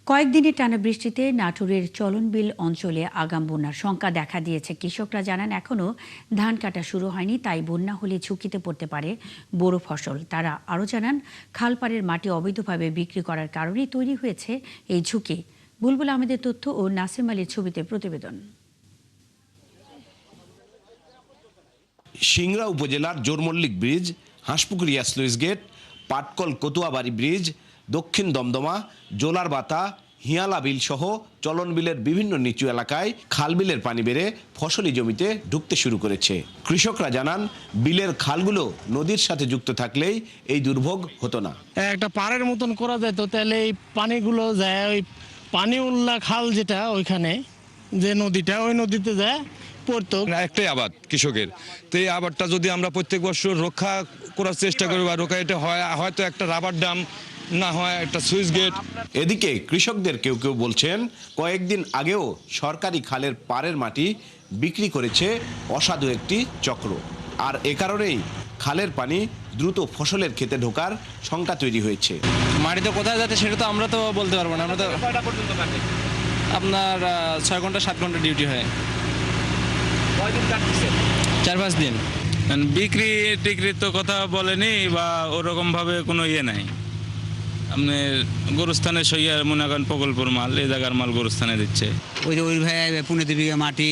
কয়েকদিনের টানা বৃষ্টিতে নাটোরের চলনবিল অঞ্চলে আগাম বন্যার শঙ্কা দেখা দিয়েছে। কৃষকরা জানান এখনও ধান কাটা শুরু হয়নি, তাই বন্যা হলে ঝুঁকিতে পড়তে পারে বোরো ফসল। তারা আরও জানান খালপাড়ের মাটি অবৈধভাবে বিক্রি করার কারণেই তৈরি হয়েছে এই ঝুঁকি। বুলবুল আহমেদের তথ্য ও নাসিম আলীর ছবিতে প্রতিবেদন। সিংড়া উপজেলার Jormallik bridge, Hanspukuria sluice gate, পাটকল কতুয়াবাড়ি ব্রিজ, দক্ষিণ দমদমা, জোলার বাতা, হিয়ালা বিল সহ চলন বিলের বিভিন্ন নিচু এলাকায় খালবিলের পানি বেড়ে ফসলি জমিতে ঢুকতে শুরু করেছে। কৃষকরা জানান বিলের খালগুলো নদীর সাথে যুক্ত থাকলেই এই দুর্ভোগ হতো না। একটা পাড়ের মতন করা যেত, তাহলে এই পানিগুলো যায় ওই পানি উল্লা খাল যেটা ওইখানে যে নদীটা, ওই নদীতে যায় পড়তো। একটাই আবাদ কৃষকের, তো এই আবাদটা যদি আমরা প্রত্যেক বছর রক্ষা করার চেষ্টা করি বা রক্ষা এটা হয়, হয়তো একটা রাবার ড্যাম না হয় একটা সুইচ গেট। এদিকে কৃষকদের কেউ কেউ বলছেন কয়েকদিন আগেও সরকারি খালের পাড়ের মাটি বিক্রি করেছে অসাধু একটি চক্র, আর এ কারণেই খালের পানি দ্রুত ফসলের ক্ষেতে ঢোকার শঙ্কা তৈরি হয়েছে। মাটিতে কোথায় যাচ্ছে সেটা তো আমরা তো বলতে পারবো না। আমরা তো আপনার 6 ঘন্টা 7 ঘন্টা ডিউটি হয়, 4-5 দিন। বিক্রি টিক্রির তো কথা বলেনি বা ওরকম ভাবে কোনো ইয়ে নাই। আপনি গরুস্থানে সইয়া মনে করেন প্রকল্পর মাল, এই জায়গার মাল গরুস্থানে দিচ্ছে। ওই ভাই 15 বিঘা মাটি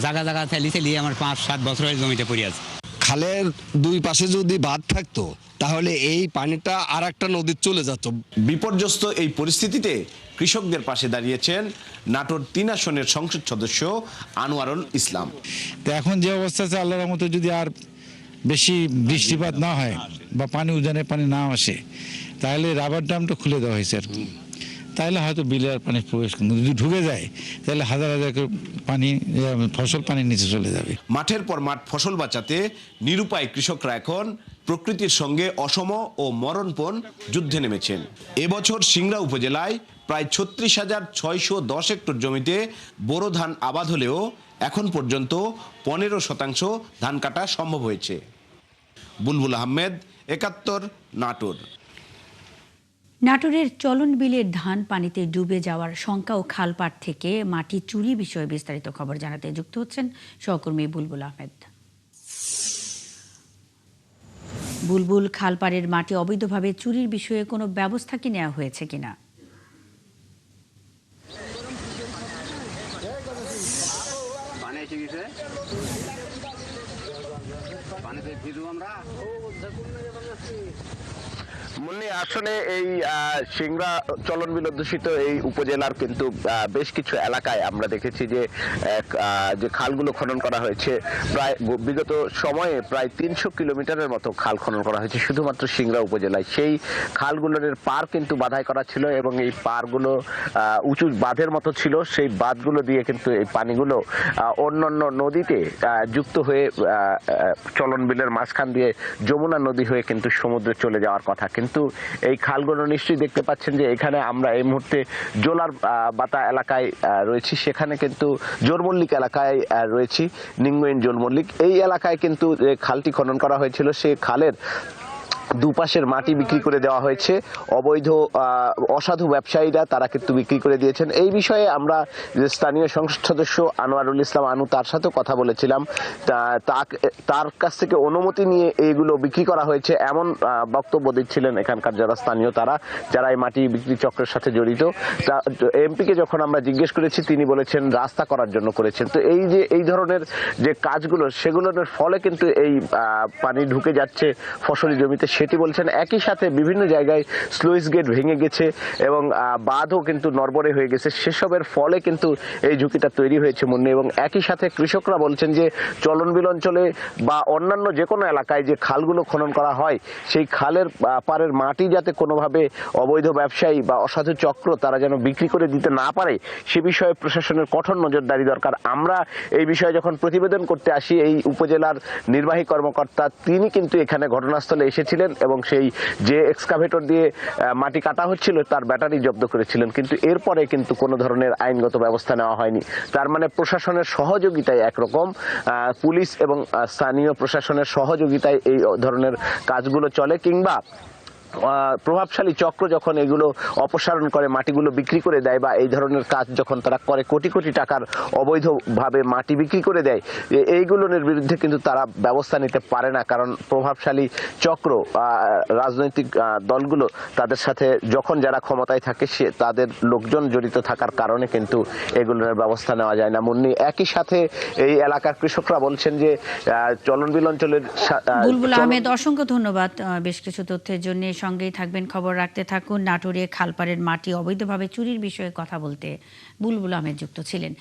জায়গা জায়গা চালিয়ে আমার 5-7 বছরের জমিতে পড়ে আছে। খালের দুই পাশে যদি বাঁধ থাকতো তাহলে এই পানিটা আর একটা নদীর চলে যেত। বিপর্যস্ত এই পরিস্থিতিতে কৃষকদের পাশে দাঁড়িয়েছেন নাটোর 3 আসনের সংসদ সদস্য আনোয়ারুল ইসলাম। তো এখন যে অবস্থা আছে, আল্লাহর রহমতে যদি আর বেশি বৃষ্টিপাত না হয় বা পানি উজানে পানি না আসে, তাহলে রাবার ড্যামটা খুলে দেওয়া হয়েছে আর কি। তাহলে হয়তো বিলে আর পানি প্রবেশ, যদি ঢুকে যায় তাহলে হাজার হাজার পানি ফসল পানির নিচে চলে যাবে। মাঠের পর মাঠ ফসল বাঁচাতে নিরুপায় কৃষকরা এখন প্রকৃতির সঙ্গে অসম ও মরণপণ যুদ্ধে নেমেছেন। এবছর সিংড়া উপজেলায় প্রায় 36,610 হেক্টর জমিতে বোরো ধান আবাদ হলেও এখন পর্যন্ত 15% ধান কাটা সম্ভব হয়েছে। বুলবুল আহমেদ, 71, নাটোর। নাটোরের চলন বিলের ধান পানিতে ডুবে যাওয়ার শঙ্কা ও খালপাড় থেকে মাটি চুরি বিষয়ে বিস্তারিত খবর জানাতে যুক্ত হচ্ছেন সহকর্মী বুলবুল আহমেদ। বুলবুল, খালপাড়ের মাটি অবৈধভাবে চুরির বিষয়ে কোনো ব্যবস্থা কি নেওয়া হয়েছে কিনা? আসলে এই সিংড়া চলন বিল অধ্যুষিত এই উপজেলার কিন্তু বেশ কিছু এলাকায় আমরা দেখেছি যে খালগুলো খনন করা হয়েছে। প্রায় বিগত সময়ে প্রায় 300 কিলোমিটারের মতো খাল খনন করা হয়েছে শুধুমাত্র সিংড়া উপজেলায়। সেই খালগুলোর পার কিন্তু বাধাই করা ছিল এবং এই পারগুলো উঁচু বাঁধের মতো ছিল। সেই বাঁধগুলো দিয়ে কিন্তু এই পানিগুলো অন্যান্য নদীতে যুক্ত হয়ে চলন বিলের মাঝখান দিয়ে যমুনা নদী হয়ে কিন্তু সমুদ্রে চলে যাওয়ার কথা। কিন্তু এই খালগুলো নিশ্চয়ই দেখতে পাচ্ছেন যে এখানে আমরা এই মুহূর্তে জোলার বাতা এলাকায় রয়েছি, সেখানে কিন্তু জোরমল্লিক এলাকায় রয়েছি, নিঙ্গইন জোরমল্লিক। এই এলাকায় কিন্তু যে খালটি খনন করা হয়েছিল সেই খালের দুপাশের মাটি বিক্রি করে দেওয়া হয়েছে। অবৈধ অসাধু ব্যবসায়ীরা তারা কিন্তু বিক্রি করে দিয়েছেন। এই বিষয়ে আমরা যে স্থানীয় সংসদ সদস্য আনোয়ারুল ইসলাম আনু, তার সাথেও কথা বলেছিলাম। তার কাছ থেকে অনুমতি নিয়ে এইগুলো বিক্রি করা হয়েছে এমন বক্তব্য দিচ্ছিলেন এখানকার যারা স্থানীয়, যারা এই মাটি বিক্রি চক্রের সাথে জড়িত। এমপিকে যখন আমরা জিজ্ঞেস করেছি তিনি বলেছেন রাস্তা করার জন্য করেছেন। তো এই যে এই ধরনের যে কাজগুলো সেগুলোর ফলে কিন্তু এই পানি ঢুকে যাচ্ছে ফসলি জমিতে সেটি বলছেন। একই সাথে বিভিন্ন জায়গায় স্লুইস গেট ভেঙে গেছে এবং বাঁধও কিন্তু নড়বড়ে হয়ে গেছে। সেসবের ফলে কিন্তু এই ঝুঁকিটা তৈরি হয়েছে মুন্নি। এবং একই সাথে কৃষকরা বলছেন যে চলন বিল অঞ্চলে বা অন্যান্য যে কোনো এলাকায় যে খালগুলো খনন করা হয় সেই খালের পাড়ের মাটি যাতে কোনোভাবে অবৈধ ব্যবসায়ী বা অসাধু চক্র তারা যেন বিক্রি করে দিতে না পারে সে বিষয়ে প্রশাসনের কঠোর নজরদারি দরকার। আমরা এই বিষয়ে যখন প্রতিবেদন করতে আসি এই উপজেলার নির্বাহী কর্মকর্তা তিনি কিন্তু এখানে ঘটনাস্থলে এসেছিলেন এবং সেই যে এক্সকাভেটর দিয়ে মাটি কাটা হচ্ছিল তার ব্যাটারি জব্দ করেছিলেন, কিন্তু এরপরে কিন্তু কোনো ধরনের আইনগত ব্যবস্থা নেওয়া হয়নি। তার মানে প্রশাসনের সহযোগিতায় একরকম পুলিশ এবং স্থানীয় প্রশাসনের সহযোগিতায় এই ধরনের কাজগুলো চলে, কিংবা প্রভাবশালী চক্র যখন এগুলো অপসারণ করে মাটিগুলো বিক্রি করে দেয় বা এই ধরনের কাজ যখন তারা করে কোটি কোটি টাকার অবৈধভাবে মাটি বিক্রি করে দেয়, এইগুলোর বিরুদ্ধে কিন্তু তারা ব্যবস্থা নিতে পারে না, কারণ প্রভাবশালী চক্র রাজনৈতিক দলগুলো তাদের সাথে যখন যারা ক্ষমতায় থাকে তাদের লোকজন জড়িত থাকার কারণে কিন্তু এগুলোর ব্যবস্থা নেওয়া যায় না। মুন্নি, একই সাথে এই এলাকার কৃষকরা বলছেন যে চলনবিল অঞ্চলের বুলবুল আহমেদ, অসংখ্য ধন্যবাদ বেশ কিছু তথ্যের জন্য। সঙ্গেই থাকবেন, খবর রাখতে থাকুন। নাটোরে খালপাড়ের মাটি অবৈধভাবে চুরির বিষয়ে কথা বলতে বুলবুল আহমেদ যুক্ত ছিলেন।